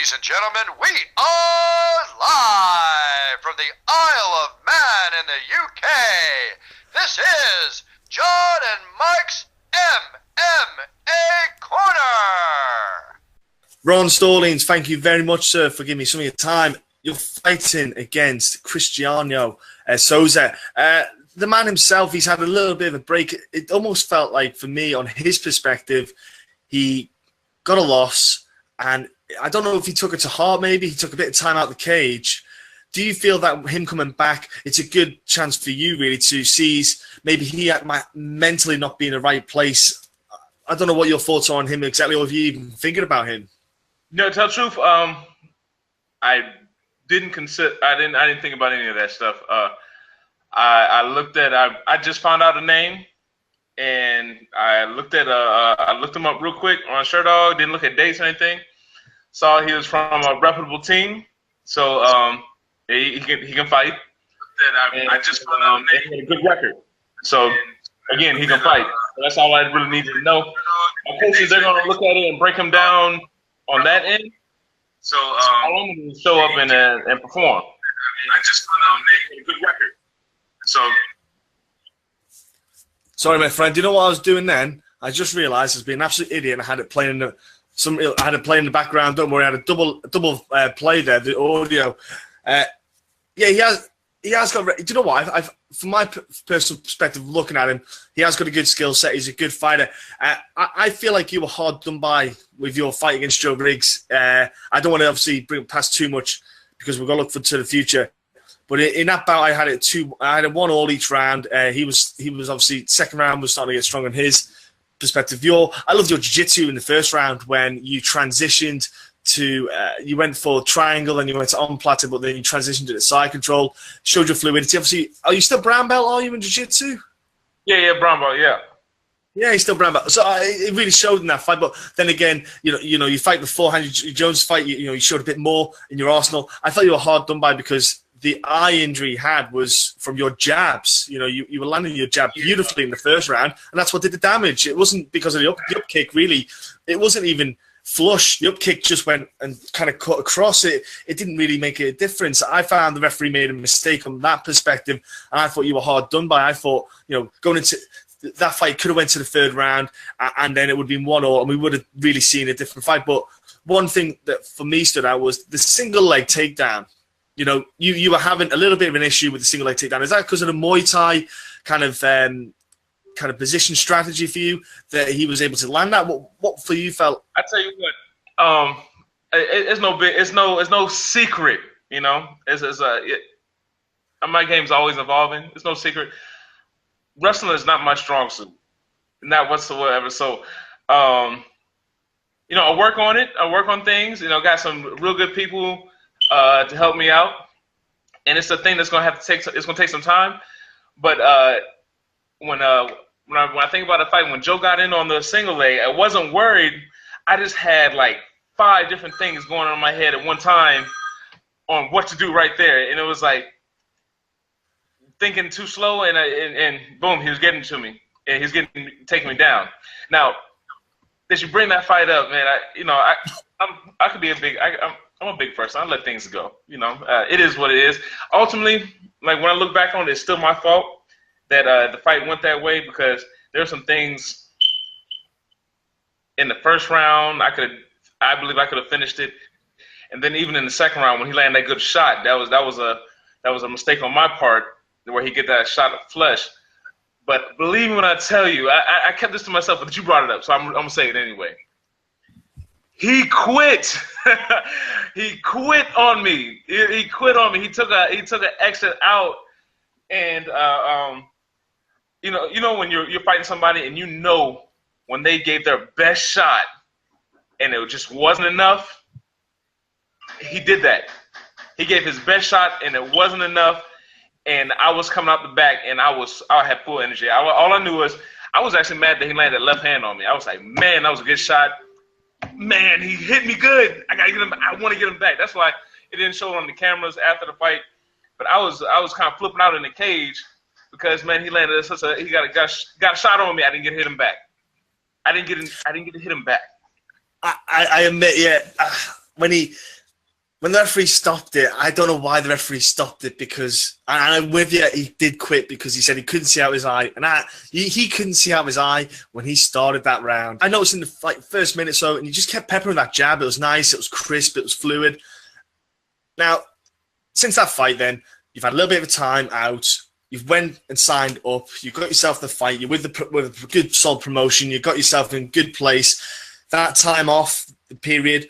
Ladies and gentlemen, we are live from the Isle of Man in the UK. This is John and Mike's MMA Corner. Ron Stallings, thank you very much, sir, for giving me some of your time. You're fighting against Cristiano Souza. The man himself, he's had a little bit of a break. It almost felt like, for me, on his perspective, he got a loss, and I don't know if he took it to heart. Maybe he took a bit of time out of the cage. Do you feel that him coming back, it's a good chance for you really to seize maybe he might mentally not be in the right place? I don't know what your thoughts are on him exactly, or if you're even thinking about him. No, to tell the truth, I didn't think about any of that stuff. I just found out a name, and I looked him up real quick on Sherdog. Didn't look at dates or anything. Saw he was from a reputable team, so he can fight. I just found out a name. He had a good record, so again he can fight. That's all I really needed to know. My coaches, they're gonna look at it and break him down on that end. So all I'm gonna do is show up and perform. I just found out a name. He had a good record, so. Sorry, my friend. Do you know what I was doing then? I just realised I was being an absolute idiot, and I had it playing in the. I had it playing in the background. Don't worry, I had a double play there. The audio. Yeah, he has got. Do you know what? From my personal perspective, looking at him, he has got a good skill set. He's a good fighter. I feel like you were hard done by with your fight against Joe Briggs. I don't want to obviously bring it past too much because we've got to look to the future. But in that bout, I had it 1-1 each round. He was obviously second round was starting to get strong on his perspective. I loved your jiu-jitsu in the first round when you transitioned to you went for triangle and you went to on-platter, but then you transitioned to the side control. Showed your fluidity. Obviously, are you still brown belt? Are you in jiu-jitsu? Yeah, brown belt. Yeah. Yeah, he's still brown belt. So it really showed in that fight. But then again, you fight beforehand. Jones fight. You showed a bit more in your arsenal. I felt you were hard done by because the eye injury you had was from your jabs. You were landing your jab beautifully in the first round, and that's what did the damage. It wasn't because of the up kick, really. It wasn't even flush. The up kick just went and kind of cut across it. It didn't really make a difference. I found the referee made a mistake on that perspective, and I thought you were hard done by. I thought, going into that fight could have went to the third round, and then it would have been 1-1, and we would have really seen a different fight. But one thing that for me stood out was the single leg takedown. You were having a little bit of an issue with the single leg takedown. Is that because of the Muay Thai kind of position strategy for you that he was able to land that? What for you felt? I tell you what, it's no secret. My game's always evolving. It's no secret. Wrestling is not my strong suit, not whatsoever. So, I work on it. I work on things. Got some real good people to help me out, and it's a thing that's gonna take some time. But when I think about the fight, when Joe got in on the single leg, I wasn't worried. I just had like 5 different things going on in my head at one time on what to do right there, and it was like thinking too slow, and boom, he was getting to me, and he's taking me down. Now, as you bring that fight up, man, I could be I'm a big person. I let things go. It is what it is. Ultimately, like when I look back on it, it's still my fault that the fight went that way because there are some things in the first round I believe I could have finished it, and then even in the second round when he landed that good shot, that was a mistake on my part where he get that shot of flesh. But believe me when I tell you, I kept this to myself, but you brought it up, so I'm gonna say it anyway. He quit. He quit on me. He quit on me. He took an exit out, and when you're fighting somebody and when they gave their best shot and it just wasn't enough. He did that. He gave his best shot and it wasn't enough, and I was coming out the back and I had full energy. All I knew was I was actually mad that he landed left hand on me. I was like, man, that was a good shot. Man, he hit me good. I gotta get him. I want to get him back. That's why it didn't show on the cameras after the fight. But I was kind of flipping out in the cage because man, he landed he got a shot on me. I didn't get to hit him back. I didn't get to hit him back. I admit, yeah. when the referee stopped it, I don't know why the referee stopped it, because, and I'm with you, he did quit because he said he couldn't see out his eye. And he couldn't see out his eye when he started that round. I noticed in the first minute or so, and he just kept peppering that jab. It was nice, it was crisp, it was fluid. Now, since that fight then, you've had a little bit of a time out. You've went and signed up. You've got yourself the fight. You're with a good, solid promotion. You've got yourself in good place. That time off, the period,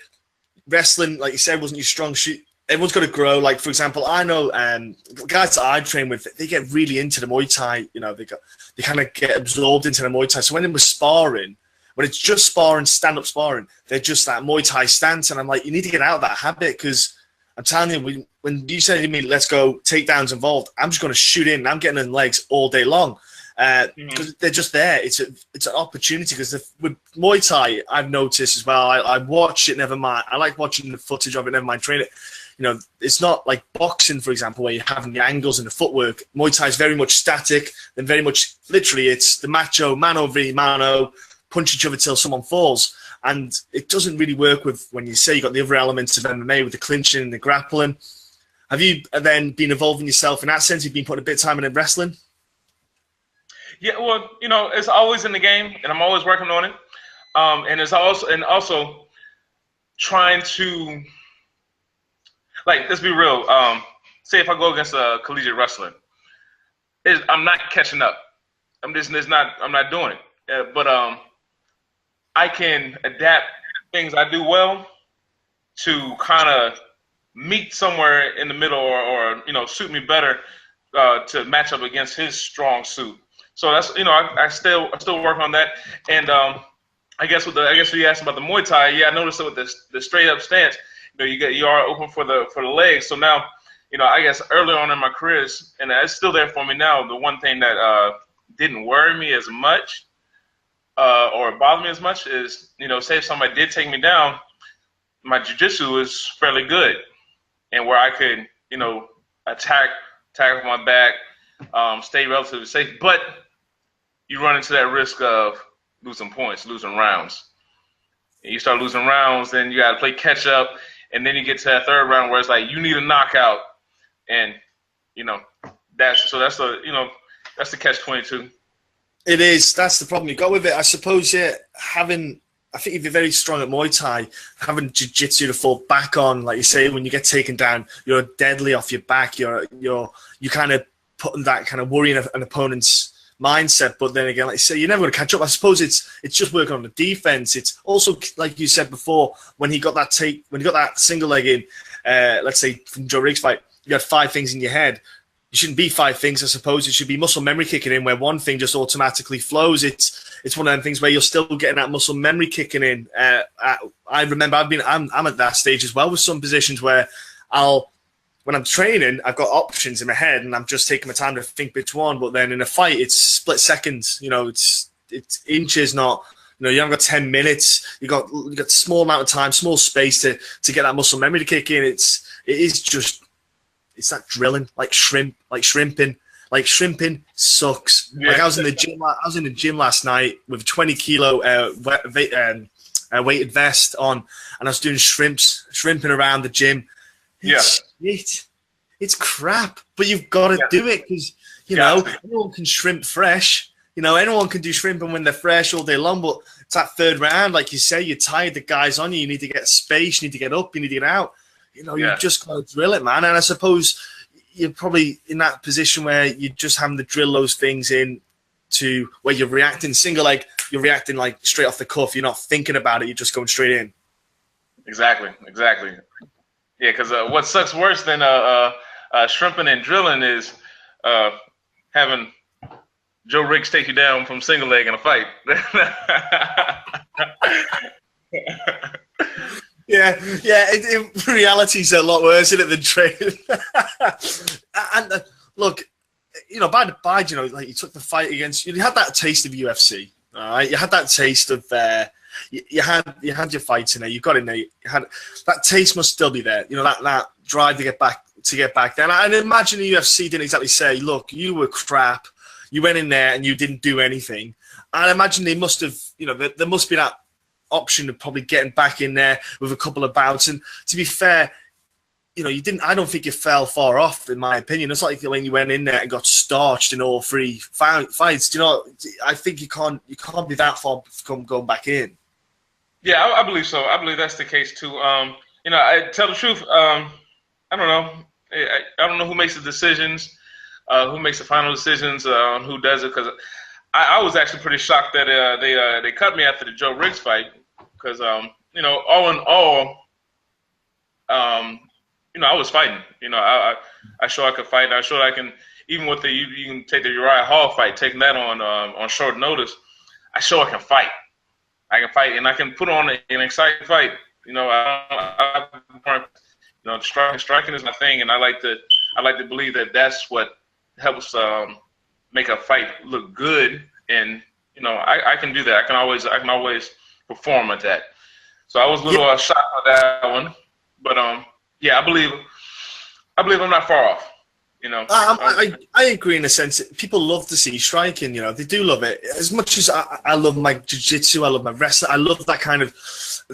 wrestling, like you said, wasn't your strong suit. Everyone's got to grow. Like, for example, I know guys that I train with, they get really into the Muay Thai. You know, they kind of get absorbed into the Muay Thai. So when they were sparring, when it's just sparring, stand-up sparring, they're just that Muay Thai stance. And I'm like, you need to get out of that habit, because I'm telling you, when you say to me, let's go, takedowns involved, I'm just going to shoot in. I'm getting in legs all day long. Because they're just there. It's an opportunity, because with Muay Thai, I've noticed as well, I watch it, never mind. I like watching the footage of it, never mind train it. You know, it's not like boxing, for example, where you're having the angles and the footwork. Muay Thai is very much static, and very much, literally, it's the macho, mano v mano, punch each other till someone falls. And it doesn't really work with when you say you got the other elements of MMA with the clinching and the grappling. Have you then been involving yourself in that sense? You've been putting a bit of time in wrestling? Yeah, well, you know, it's always in the game, and I'm always working on it. And it's also trying to, like, let's be real. Say if I go against a collegiate wrestler, I'm not catching up. I'm not doing it. But I can adapt things I do well to kind of meet somewhere in the middle, or you know, suit me better to match up against his strong suit. So that's, you know, I still work on that. And I guess you asked about the Muay Thai. Yeah, I noticed that with the straight up stance, you know, you are open for the legs. So now, you know, I guess early on in my career, and it's still there for me now, the one thing that didn't worry me as much or bother me as much is, you know, say if somebody did take me down, my jiu-jitsu is fairly good, and where I could, you know, attack with my back, stay relatively safe, but you run into that risk of losing points, losing rounds. And you start losing rounds, then you got to play catch up, and then you get to that third round where it's like you need a knockout, and you know that's the catch-22. It is. That's the problem you got with it. I suppose, yeah, I think if you're very strong at Muay Thai, having jiu-jitsu to fall back on, like you say, when you get taken down, you're deadly off your back. You kind of putting that kind of worry in an opponent's mindset. But then again, like you say, you're never going to catch up. I suppose it's just working on the defense. It's also, like you said before, when he got that single leg in, let's say from Joe Riggs' fight, you had 5 things in your head. You shouldn't be 5 things, I suppose. It should be muscle memory kicking in, where one thing just automatically flows. It's one of them things where you're still getting that muscle memory kicking in. I remember I'm at that stage as well with some positions where when I'm training, I've got options in my head, and I'm just taking my time to think which one. But then in a fight, it's split seconds. You know, it's inches, not. You know, you haven't got 10 minutes. You got small amount of time, small space to get that muscle memory to kick in. It's that drilling, like shrimping. Like shrimping sucks. Yeah. Like I was in the gym last night with a 20 kilo weighted vest on, and I was doing shrimping around the gym. It's crap, but you've got to do it, because you know anyone can shrimp fresh. You know, anyone can do shrimping when they're fresh all day long. But it's that third round, like you say, you're tired. The guy's on you. You need to get space. You need to get up. You need to get out. You know, you just got to drill it, man. And I suppose you're probably in that position where you're just having to drill those things in to where you're reacting single leg. You're reacting like straight off the cuff. You're not thinking about it. You're just going straight in. Exactly. Yeah, because what sucks worse than shrimping and drilling is having Joe Riggs take you down from single leg in a fight. Yeah, reality's a lot worse, isn't it, than training? And look, you know, by the by, you know, like you took the fight against, you had that taste of UFC, all right? You had that taste of you had your fights in there. You got in there. You had that taste must still be there. You know, that drive to get back there. And I imagine the UFC didn't exactly say, "Look, you were crap. You went in there and you didn't do anything." I imagine they must have, you know, there must be that option of probably getting back in there with a couple of bouts. And to be fair, you know, I don't think you fell far off, in my opinion. It's like when you went in there and got starched in all three fights. You know, I think you can't be that far from going back in. Yeah, I believe so. I believe that's the case too. You know, I tell the truth. I don't know. I don't know who makes the decisions, who makes the final decisions on who does it. Because I was actually pretty shocked that they cut me after the Joe Riggs fight. Because you know, all in all, you know, I was fighting. You know, I showed I could fight. I showed I can, even with you can take the Uriah Hall fight, taking that on short notice. I show I can fight. I can fight, and I can put on an exciting fight. You know, you know, striking is my thing, and I like to believe that that's what helps make a fight look good. And you know, I can do that. I can always perform at that. So I was a little shocked by that one, but yeah, I believe I'm not far off. You know, I agree in a sense. People love to see striking. You know, they do love it as much as I love my jiu-jitsu. I love my wrestling. I love that kind of.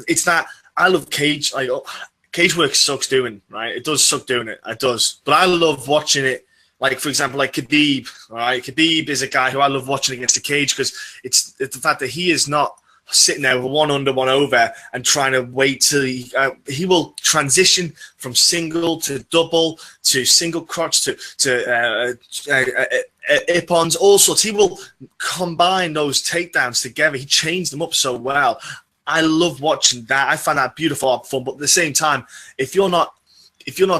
It's that I love cage. Like cage work sucks doing. Right, it does suck doing it. It does. But I love watching it. Like for example, like Khabib. All right, Khabib is a guy who I love watching against the cage because it's the fact that he is not sitting there with one under, one over, and trying to wait till he will transition from single to double to single crotch to ippons, all sorts. He will combine those takedowns together. He changed them up so well. I love watching that. I find that beautiful fun. But at the same time, if you're not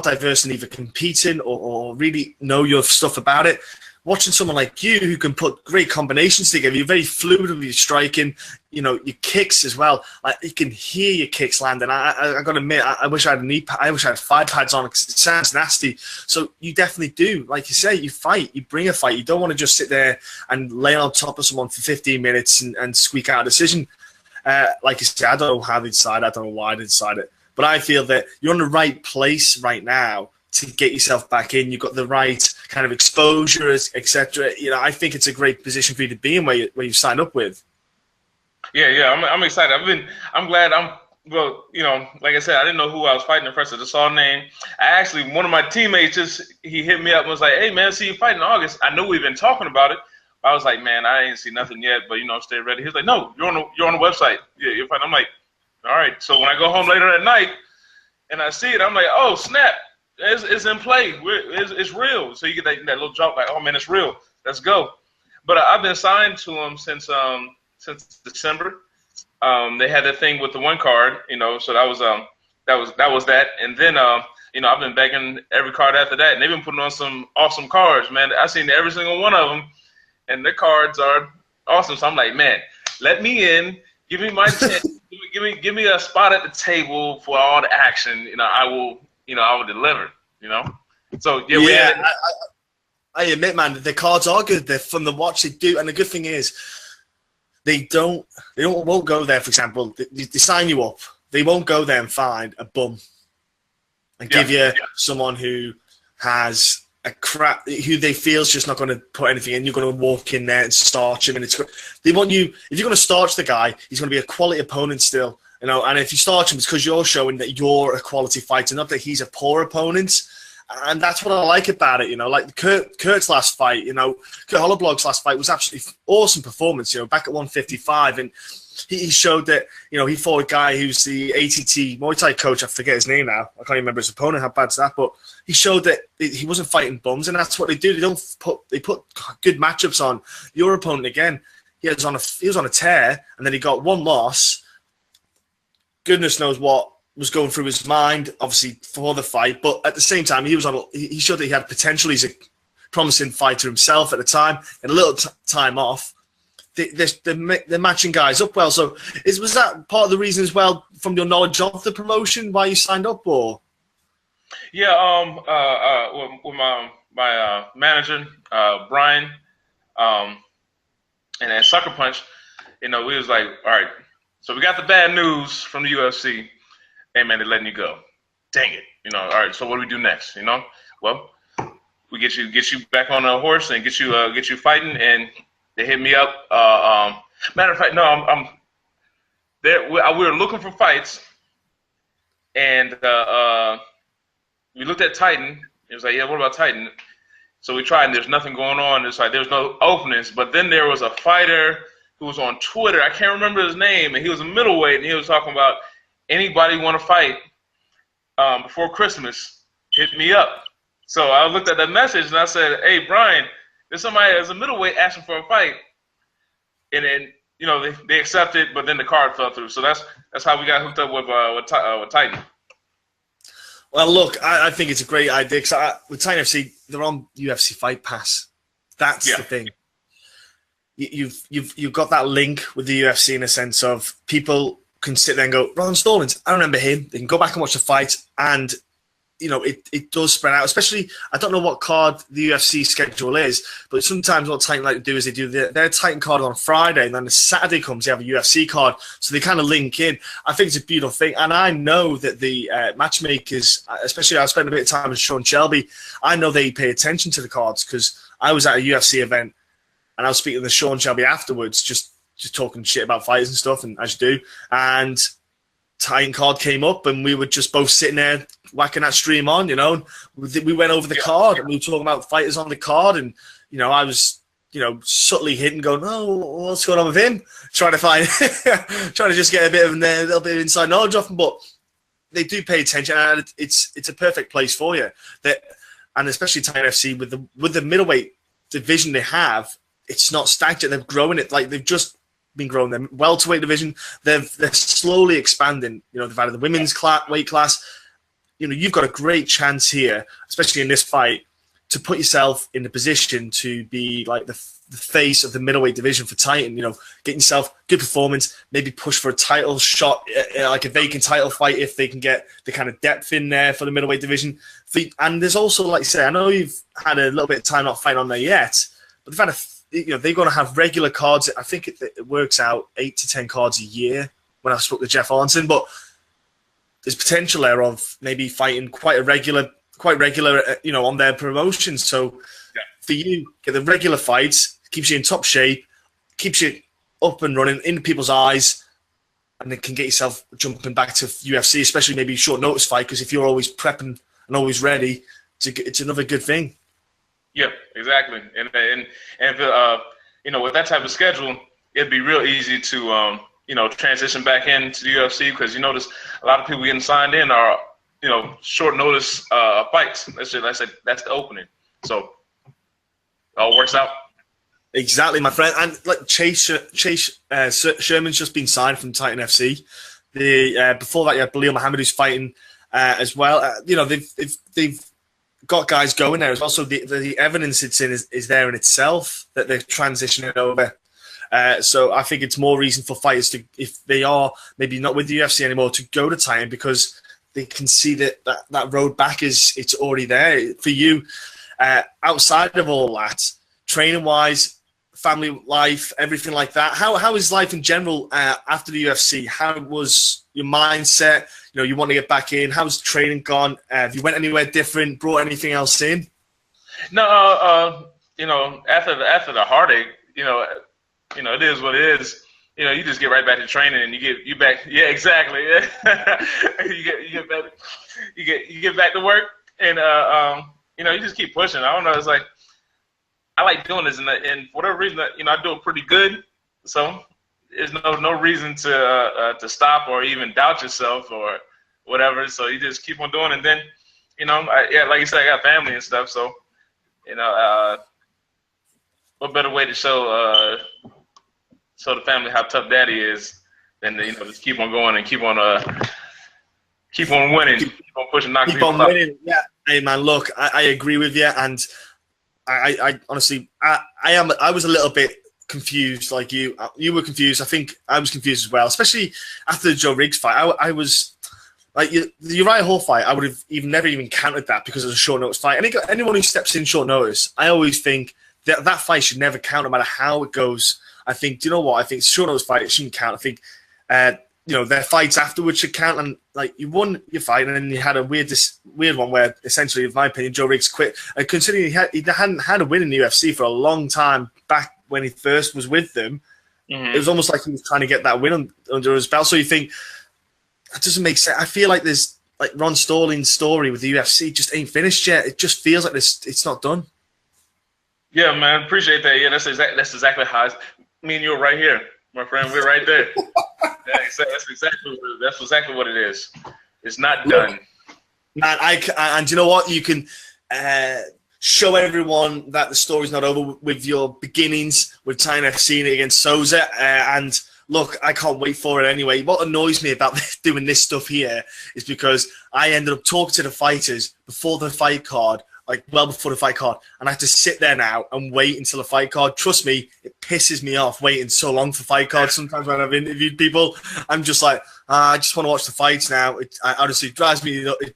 diverse in either competing or really know your stuff about it, watching someone like you who can put great combinations together, you're very fluid with your striking, you know, your kicks as well. Like you can hear your kicks landing. I got to admit, I wish I had I wish I had 5 pads on because it sounds nasty. So you definitely do, like you say, you fight, you bring a fight. You don't want to just sit there and lay on top of someone for 15 minutes and squeak out a decision. Like you say, I don't know how they decide. I don't know why they decide it, but I feel that you're in the right place right now to get yourself back in. You've got the right kind of exposure, etc. You know, I think it's a great position for you to be in where you signed up with. Yeah, I'm excited. I'm glad. Well, you know, like I said, I didn't know who I was fighting at first. I just saw a name. One of my teammates he hit me up and was like, "Hey man, see you fighting in August." I knew we've been talking about it. I was like, "Man, I ain't see nothing yet, but you know, stay ready." He was like, "No, you're on the website. Yeah, you're fighting." I'm like, "All right." So when I go home later at night and I see it, I'm like, "Oh snap! It's in play. It's real." So you get that little jump, like, "Oh man, it's real. Let's go." But I've been signed to them since December. They had that thing with the one card, you know, so that was that. And then you know, I've been begging every card after that, and they've been putting on some awesome cards, man. I've seen every single one of them, and the cards are awesome. So I'm like, man, let me in, give me my chance, give me a spot at the table for all the action. You know, I will deliver. You know, so yeah. I admit, man, the cards are good. They're fun to watch. They do, and the good thing is, they won't go there. For example, they sign you up. They won't go there and find a bum and give you someone who has a crap, who they feel is just not going to put anything in. You're going to walk in there and starch him, and they want you. If you're going to starch the guy, he's going to be a quality opponent still, you know. And if you starch him, it's because you're showing that you're a quality fighter, not that he's a poor opponent. And that's what I like about it, you know. Like Kurt's last fight, you know, Kurt Hollowblog's last fight was absolutely awesome performance, you know, back at 155, and he showed that, you know, he fought a guy who's the ATT Muay Thai coach. I forget his name now. I can't even remember his opponent. How bad's that? But he showed that he wasn't fighting bums, and that's what they do. They put good matchups on. Your opponent again, he was on a tear, and then he got one loss. Goodness knows what was going through his mind, obviously, for the fight. But at the same time, he showed that he had potential. He's a promising fighter himself at the time, and a little time off. They're matching guys up well. So was that part of the reason as well, from your knowledge of the promotion, why you signed up? Or with my manager, Brian, and then Sucker Punch, you know, we was like, all right, so we got the bad news from the UFC. Hey man, they're letting you go. Dang it. You know, all right, so what do we do next? You know? Well, we get you back on a horse and get you fighting, and they hit me up. Matter of fact, no, we were looking for fights, and we looked at Titan. It was like, yeah, what about Titan? So we tried, and there's nothing going on. It's like there's no openings. But then there was a fighter who was on Twitter. I can't remember his name, and he was a middleweight, and he was talking about anybody want to fight before Christmas, hit me up. So I looked at that message, and I said, hey, Brian, there's somebody as a middleweight asking for a fight. And then, they accepted, but then the card fell through. So that's how we got hooked up with Titan. Well, look, I think it's a great idea because with Titan FC, they're on UFC Fight Pass. That's the thing. You've got that link with the UFC in a sense of people can sit there and go, Ron Stallings, I remember him. They can go back and watch the fight, and it does spread out. Especially, I don't know what card the UFC schedule is, but sometimes what Titan like to do is they do their Titan card on Friday, and then the Saturday comes, they have a UFC card, so they kind of link in. I think it's a beautiful thing, and I know that the matchmakers, especially I spent a bit of time with Sean Shelby, I know they pay attention to the cards because I was at a UFC event, and I was speaking to Sean Shelby afterwards, just talking shit about fighters and stuff, and as you do, and Titan card came up, and we were just both sitting there whacking that stream on, and we went over the card, and we were talking about fighters on the card, and I was subtly hitting, going, oh, what's going on with him, trying to just get a little bit of inside knowledge off him. But they do pay attention, and it's a perfect place for you. And especially Titan FC with the middleweight division they have, it's not stagnant. They're growing it, like they've just been growing their welterweight division. They're slowly expanding. They've added the women's weight class. You've got a great chance here, especially in this fight, to put yourself in the position to be like the face of the middleweight division for Titan. Get yourself good performance, maybe push for a title shot, like a vacant title fight if they can get the kind of depth in there for the middleweight division. And there's also, like you say, I know you've had a little bit of time not fighting on there yet, but they've had they're going to have regular cards. I think it works out 8 to 10 cards a year when I spoke to Jeff Arnson, but there's potential there of maybe fighting quite regular, on their promotions. So for you, get the regular fights, keeps you in top shape, keeps you up and running in people's eyes, and then can get yourself jumping back to UFC, especially maybe short notice fight, because if you're always prepping and always ready, it's another good thing. Yeah, exactly. And with that type of schedule, it'd be real easy to transition back into the UFC, because you notice a lot of people getting signed in are short notice fights. That's the opening. So it all works out. Exactly, my friend. And like Chase Sherman's just been signed from Titan FC. Before that, you had Belal Muhammad who's fighting as well. They've got guys going there as well. So the evidence it's in is there in itself that they're transitioning over. So I think it's more reason for fighters to, if they are maybe not with the UFC anymore, to go to Titan, because they can see that road back it's already there for you. Outside of all that, training wise, family life, everything like that. How is life in general after the UFC? How was your mindset? You want to get back in. How's training gone? Have you went anywhere different? Brought anything else in? No, after the heartache, it is what it is. You just get right back to training, and you back. Yeah, exactly. you get back to work, and you just keep pushing. I don't know. It's like I like doing this, and for whatever reason, I do it pretty good. So there's no reason to stop or even doubt yourself or whatever. So you just keep on doing, and then like you said, I got family and stuff. So what better way to show the family how tough daddy is than to, just keep on going and keep on winning, keep on pushing, knocking people out. Winning. Yeah, hey man, look, I agree with you, and I honestly, I was a little bit confused, like you were confused. I think I was confused as well, especially after the Joe Riggs fight. I was like, the Uriah Hall fight, I would have never even counted that because it was a short notice fight. Anyone who steps in short notice, I always think that fight should never count, no matter how it goes. I think, do you know what? I think short notice fight, it shouldn't count. I think, their fights afterwards should count. And like, you won your fight, and then you had a weird one where, essentially, in my opinion, Joe Riggs quit. And considering he hadn't had a win in the UFC for a long time back when he first was with them, It was almost like he was trying to get that win under his belt. So you think that doesn't make sense. I feel like there's like Ron Stallings' story with the UFC just ain't finished yet. It just feels like it's not done. Yeah, man, appreciate that. Yeah, that's exactly how me and you are right here, my friend. We're right there. That's exactly what it is. It's not done. Man, and you know what? You can show everyone that the story's not over with your beginnings with Titan FC against Souza. And look, I can't wait for it anyway. What annoys me about doing this stuff here is because I ended up talking to the fighters before the fight card, like well before the fight card, and I have to sit there now and wait until the fight card. Trust me, it pisses me off waiting so long for fight cards. Sometimes when I've interviewed people, I'm just like, I just want to watch the fights now. Honestly, it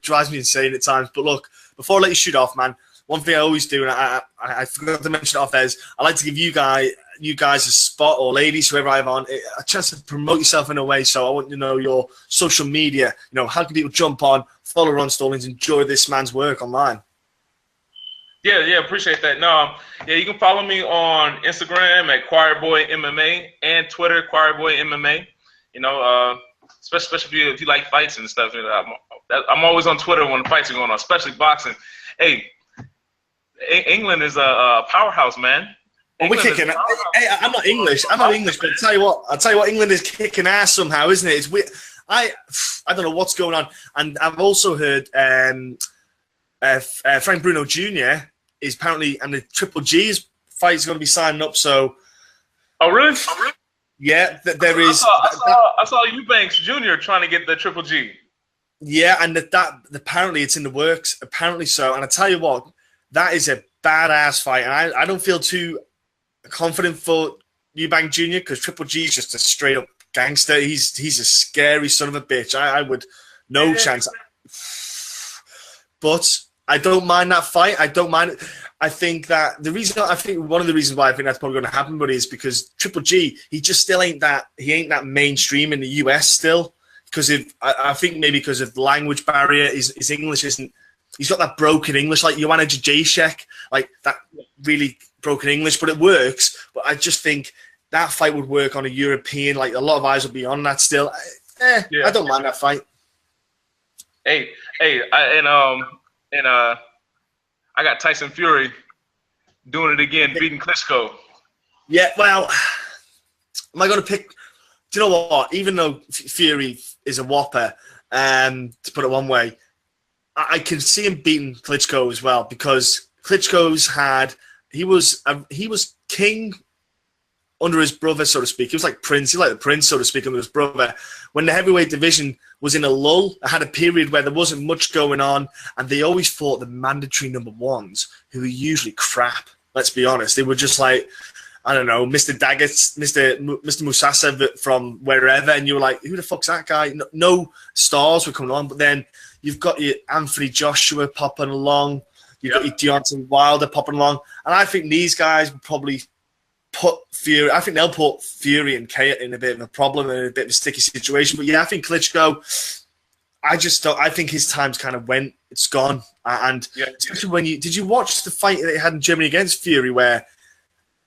drives me insane at times. But look, before I let you shoot off, man, one thing I always do, and I forgot to mention it off there, is I like to give you guys a spot, or ladies, whoever I have on, a chance to promote yourself in a way. So I want you to know your social media. You know, how can people jump on, follow Ron Stallings, enjoy this man's work online? Yeah, appreciate that. No, yeah, you can follow me on Instagram at Choirboy MMA and Twitter Choirboy MMA. You know, especially if you like fights and stuff. You know, I'm always on Twitter when the fights are going on, especially boxing. Hey, England is a powerhouse, man. Well, we're kicking. Hey, I'm not English, but I'll tell you what, England is kicking ass somehow, isn't it? It's weird. I don't know what's going on, and I've also heard Frank Bruno Jr. is apparently, and the Triple G's fight is going to be signing up. So, oh really? Yeah, there is. I saw Eubanks Jr. trying to get the Triple G. Yeah, and that apparently it's in the works. Apparently so. And I tell you what, that is a badass fight, and I don't feel too confident for Eubank Jr. because Triple G is just a straight up gangster. He's a scary son of a bitch. I would no chance. But I don't mind that fight. I don't mind it. I think that one of the reasons why I think that's probably going to happen, buddy, is because Triple G, he just still ain't that mainstream in the US still. Because I think maybe because of the language barrier, his English isn't. He's got that broken English, like Joanna Jacek, like that really broken English, but it works. But I just think that fight would work on a European. Like a lot of eyes will be on that still. I don't mind that fight. Hey, I got Tyson Fury doing it again, beating Klitschko. Yeah, well, am I going to pick? Do you know what? Even though Fury is a whopper, to put it one way, I can see him beating Klitschko as well because Klitschko's he was king under his brother, so to speak. He was like Prince. He was like the Prince, so to speak, under his brother. When the heavyweight division was in a lull, I had a period where there wasn't much going on, and they always fought the mandatory number ones, who were usually crap. Let's be honest. They were just like, I don't know, Mr. Daggett, Mr. Musasa from wherever, and you were like, who the fuck's that guy? No stars were coming on, but then you've got your Anthony Joshua popping along, you've got your Deontay Wilder popping along, and I think these guys would probably put Fury. I think they'll put Fury and Kate in a bit of a problem and a bit of a sticky situation. But yeah, I think Klitschko. I just don't. I think his time's kind of went. It's gone. And especially when did you watch the fight that they had in Germany against Fury, where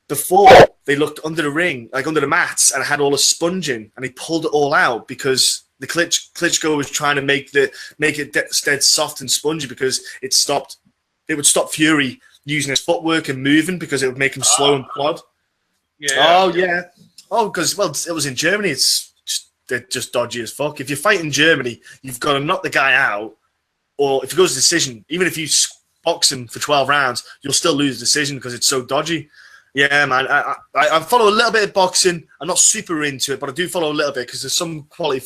before they looked under the ring, like under the mats, and had all the sponging, and he pulled it all out because the Klitschko was trying to make it dead soft and spongy because it stopped. It would stop Fury using his footwork and moving because it would make him slow and plod. Yeah. Oh yeah. Oh, because it was in Germany. They're just dodgy as fuck. If you fight in Germany, you've got to knock the guy out, or if it goes to decision, even if you box him for 12 rounds, you'll still lose the decision because it's so dodgy. Yeah, man. I follow a little bit of boxing. I'm not super into it, but I do follow a little bit because there's some quality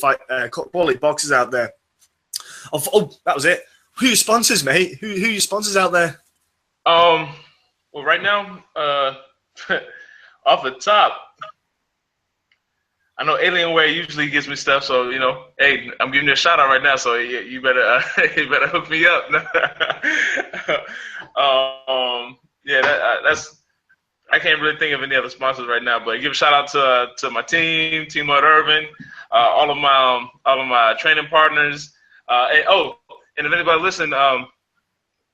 boxers out there. Oh, that was it. Who are your sponsors, mate? Who are your sponsors out there? Well, right now, off the top, I know Alienware usually gives me stuff, so hey, I'm giving you a shout out right now. So you better hook me up. That's. I can't really think of any other sponsors right now, but give a shout out to my team, Team at Irvin, all of my training partners. And if anybody listen,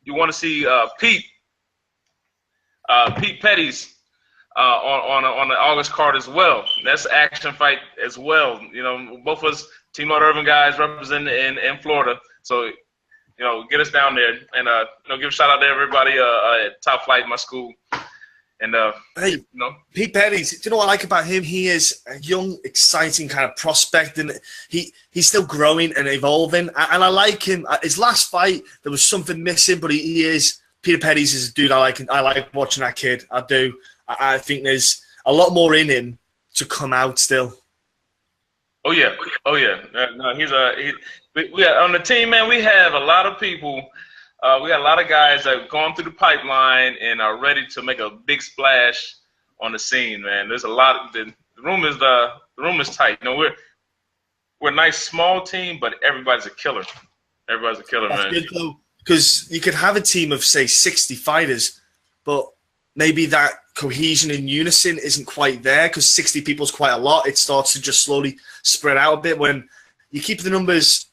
you want to see Pete Petty's on the August card as well. That's an action fight as well. You know, both of us Team Out Urban guys representing in Florida. So, you know, get us down there and you know, give a shout out to everybody at Top Flight, my school. And hey, you know, Pete Petty, do you know what I like about him? He is a young, exciting kind of prospect, and he's still growing and evolving. And I like him. His last fight, there was something missing, but he is. Peter Petty's is a dude I like. I like watching that kid. I do. I think there's a lot more in him to come out still. Oh yeah. No, we on the team, man. We have a lot of people. We got a lot of guys that have gone through the pipeline and are ready to make a big splash on the scene, man. There's a lot. The room is tight. You know, we're a nice small team, but everybody's a killer. Everybody's a killer, That's man. good though, because you could have a team of say 60 fighters, but maybe that cohesion and unison isn't quite there because 60 people is quite a lot. It starts to just slowly spread out a bit. When you keep the numbers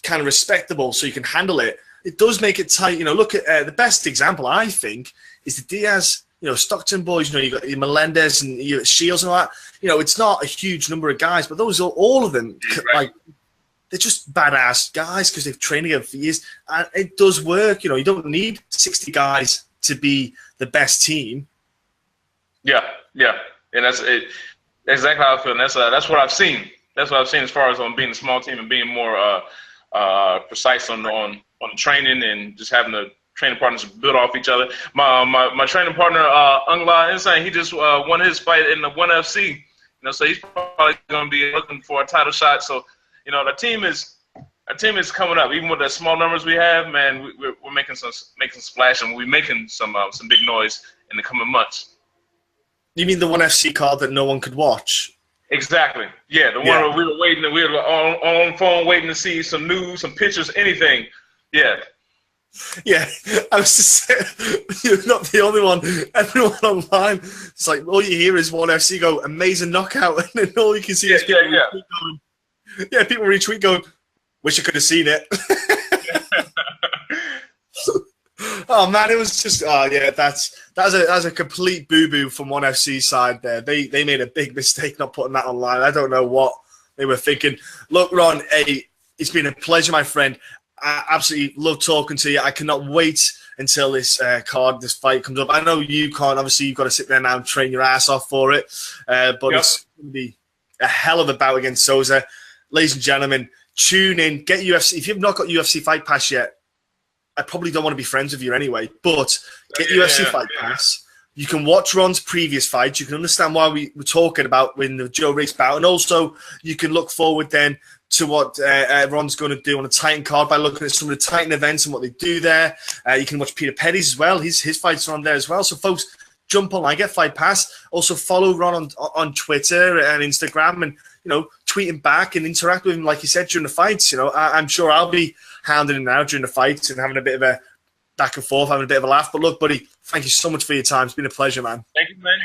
kind of respectable so you can handle it, it does make it tight. You know, look at the best example, I think, is the Diaz, you know, Stockton boys. You know, you got your Melendez and your Shields and all that. You know, it's not a huge number of guys, but those are all of them. Like, they're just badass guys because they've trained together for years. And it does work. You know, you don't need 60 guys to be the best team. Yeah, and that's it. Exactly how I feel. And that's what I've seen. That's what I've seen as far as on being a small team and being more precise on the training and just having the training partners build off each other. My training partner Ungla Insane, he just won his fight in the 1FC. You know, so he's probably going to be looking for a title shot. So, you know, our team is coming up. Even with the small numbers we have, man, we're making some splash, and we're making some big noise in the coming months. You mean the 1FC card that no one could watch? Exactly. Yeah, the one where we were waiting, we were on phone waiting to see some news, some pictures, anything. Yeah. Yeah, I was just saying, you're not the only one. Everyone online, it's like all you hear is 1FC go amazing knockout, and then all you can see is people retweet going, people retweet going, wish I could have seen it. Oh man, it was just that's a complete boo-boo from 1FC side there. They made a big mistake not putting that online. I don't know what they were thinking. Look, Ron, it's been a pleasure, my friend. I absolutely love talking to you. I cannot wait until this fight comes up. I know you can't. Obviously, you've got to sit there now and train your ass off for it. But it's going to be a hell of a bout against Souza. Ladies and gentlemen, tune in. Get UFC. If you've not got UFC Fight Pass yet, I probably don't want to be friends with you anyway. But get UFC Fight Pass. You can watch Ron's previous fights. You can understand why we were talking about when the Joe Riggs bout. And also, you can look forward then to what Ron's going to do on a Titan card by looking at some of the Titan events and what they do there. You can watch Peter Petty's as well. His fights are on there as well. So, folks, jump online, get Fight Pass. Also, follow Ron on Twitter and Instagram and, you know, tweet him back and interact with him, like you said, during the fights. You know, I'm sure I'll be hounding him now during the fights and having a bit of a back and forth, having a bit of a laugh. But look, buddy, thank you so much for your time. It's been a pleasure, man. Thank you, man.